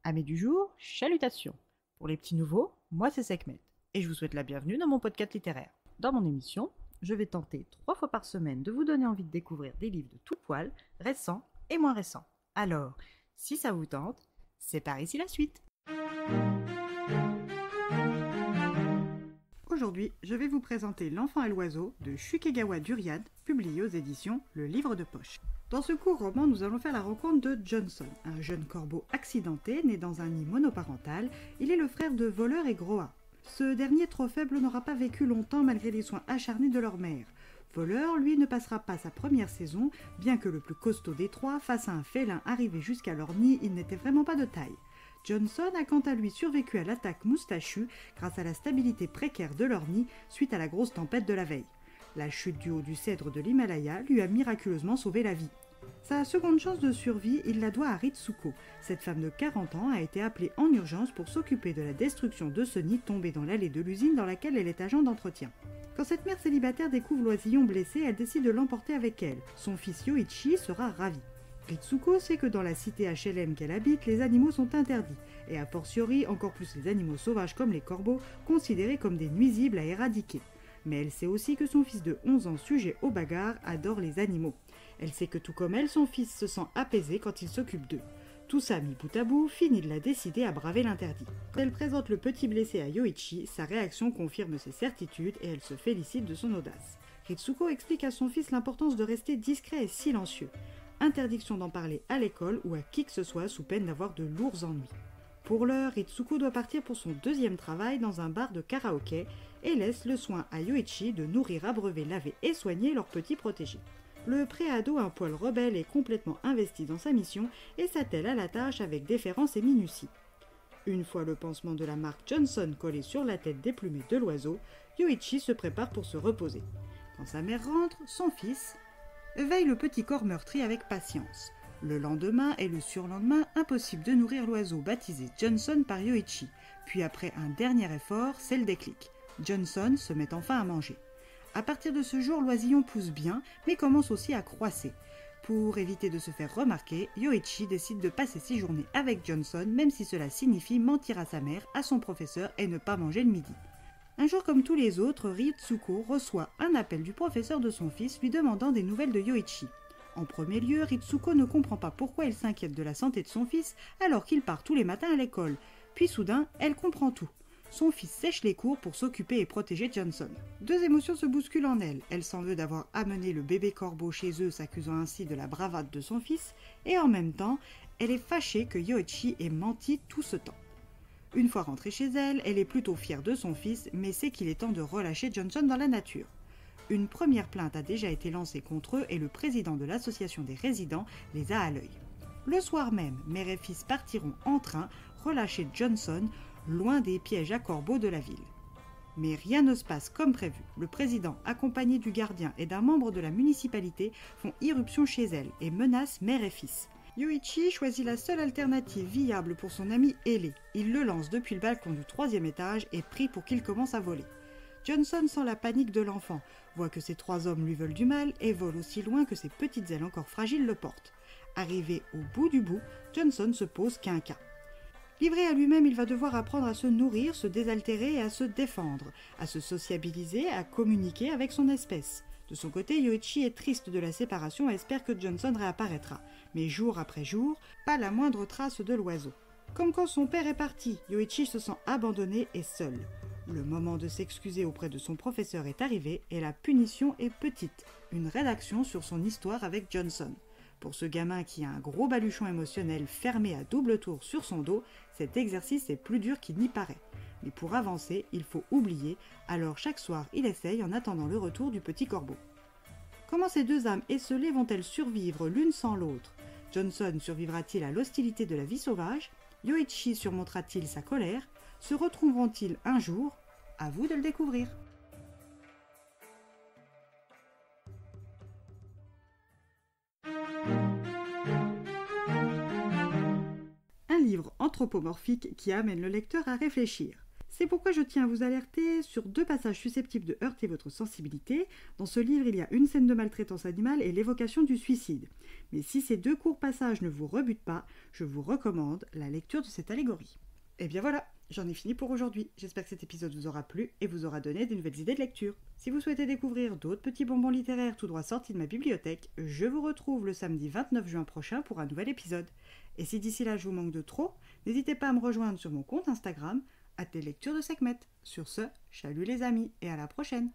Amis du jour, chalutations. Pour les petits nouveaux, moi c'est Sekhmet, et je vous souhaite la bienvenue dans mon podcast littéraire. Dans mon émission, je vais tenter 3 fois par semaine de vous donner envie de découvrir des livres de tout poil, récents et moins récents. Alors, si ça vous tente, c'est par ici la suite. Aujourd'hui, je vais vous présenter L'enfant et l'oiseau de Shukegawa Durian, publié aux éditions Le Livre de Poche. Dans ce court roman, nous allons faire la rencontre de Johnson, un jeune corbeau accidenté né dans un nid monoparental. Il est le frère de Voleur et Groa. Ce dernier, trop faible, n'aura pas vécu longtemps malgré les soins acharnés de leur mère. Voleur, lui, ne passera pas sa première saison, bien que le plus costaud des trois, face à un félin arrivé jusqu'à leur nid, il n'était vraiment pas de taille. Johnson a quant à lui survécu à l'attaque moustachue grâce à la stabilité précaire de leur nid suite à la grosse tempête de la veille. La chute du haut du cèdre de l'Himalaya lui a miraculeusement sauvé la vie. Sa seconde chance de survie, il la doit à Ritsuko. Cette femme de 40 ans a été appelée en urgence pour s'occuper de la destruction de ce nid tombé dans l'allée de l'usine dans laquelle elle est agent d'entretien. Quand cette mère célibataire découvre l'oisillon blessé, elle décide de l'emporter avec elle. Son fils Yoichi sera ravi. Ritsuko sait que dans la cité HLM qu'elle habite, les animaux sont interdits, et a fortiori encore plus les animaux sauvages comme les corbeaux, considérés comme des nuisibles à éradiquer. Mais elle sait aussi que son fils de 11 ans sujet aux bagarres adore les animaux. Elle sait que tout comme elle, son fils se sent apaisé quand il s'occupe d'eux. Tout ça mis bout à bout, finit de la décider à braver l'interdit. Quand elle présente le petit blessé à Yoichi, sa réaction confirme ses certitudes et elle se félicite de son audace. Ritsuko explique à son fils l'importance de rester discret et silencieux. Interdiction d'en parler à l'école ou à qui que ce soit sous peine d'avoir de lourds ennuis. Pour l'heure, Ritsuko doit partir pour son deuxième travail dans un bar de karaoké et laisse le soin à Yoichi de nourrir, abreuver, laver et soigner leur petit protégé. Le préado, un poil rebelle, est complètement investi dans sa mission et s'attelle à la tâche avec déférence et minutie. Une fois le pansement de la marque Johnson collé sur la tête déplumée de l'oiseau, Yoichi se prépare pour se reposer. Quand sa mère rentre, son fils veille le petit corps meurtri avec patience. Le lendemain et le surlendemain, impossible de nourrir l'oiseau baptisé Johnson par Yoichi. Puis après un dernier effort, c'est le déclic. Johnson se met enfin à manger. À partir de ce jour, l'oisillon pousse bien, mais commence aussi à croisser. Pour éviter de se faire remarquer, Yoichi décide de passer ses journées avec Johnson, même si cela signifie mentir à sa mère, à son professeur et ne pas manger le midi. Un jour comme tous les autres, Ritsuko reçoit un appel du professeur de son fils lui demandant des nouvelles de Yoichi. En premier lieu, Ritsuko ne comprend pas pourquoi il s'inquiète de la santé de son fils alors qu'il part tous les matins à l'école. Puis soudain, elle comprend tout. Son fils sèche les cours pour s'occuper et protéger Johnson. Deux émotions se bousculent en elle. Elle s'en veut d'avoir amené le bébé corbeau chez eux, s'accusant ainsi de la bravade de son fils, et en même temps, elle est fâchée que Yoichi ait menti tout ce temps. Une fois rentrée chez elle, elle est plutôt fière de son fils, mais sait qu'il est temps de relâcher Johnson dans la nature. Une première plainte a déjà été lancée contre eux et le président de l'association des résidents les a à l'œil. Le soir même, mère et fils partiront en train relâcher Johnson loin des pièges à corbeaux de la ville. Mais rien ne se passe comme prévu. Le président, accompagné du gardien et d'un membre de la municipalité, font irruption chez elle et menacent mère et fils. Yoichi choisit la seule alternative viable pour son ami ailé. Il le lance depuis le balcon du 3e étage et prie pour qu'il commence à voler. Johnson sent la panique de l'enfant, voit que ces 3 hommes lui veulent du mal et vole aussi loin que ses petites ailes encore fragiles le portent. Arrivé au bout du bout, Johnson se pose qu'un cas. Livré à lui-même, il va devoir apprendre à se nourrir, se désaltérer et à se défendre, à se sociabiliser, à communiquer avec son espèce. De son côté, Yoichi est triste de la séparation et espère que Johnson réapparaîtra. Mais jour après jour, pas la moindre trace de l'oiseau. Comme quand son père est parti, Yoichi se sent abandonné et seul. Le moment de s'excuser auprès de son professeur est arrivé et la punition est petite. Une rédaction sur son histoire avec Johnson. Pour ce gamin qui a un gros baluchon émotionnel fermé à double tour sur son dos, cet exercice est plus dur qu'il n'y paraît. Mais pour avancer, il faut oublier, alors chaque soir il essaye en attendant le retour du petit corbeau. Comment ces deux âmes esselées vont-elles survivre l'une sans l'autre? Johnson survivra-t-il à l'hostilité de la vie sauvage? Yoichi surmontera-t-il sa colère? Se retrouveront-ils un jour? À vous de le découvrir. Un livre anthropomorphique qui amène le lecteur à réfléchir. C'est pourquoi je tiens à vous alerter sur 2 passages susceptibles de heurter votre sensibilité. Dans ce livre, il y a une scène de maltraitance animale et l'évocation du suicide. Mais si ces 2 courts passages ne vous rebutent pas, je vous recommande la lecture de cette allégorie. Et bien voilà, j'en ai fini pour aujourd'hui. J'espère que cet épisode vous aura plu et vous aura donné de nouvelles idées de lecture. Si vous souhaitez découvrir d'autres petits bonbons littéraires tout droit sortis de ma bibliothèque, je vous retrouve le samedi 29 juin prochain pour un nouvel épisode. Et si d'ici là je vous manque de trop, n'hésitez pas à me rejoindre sur mon compte Instagram, @leslectures de Sekhmet. Sur ce, chalut les amis et à la prochaine.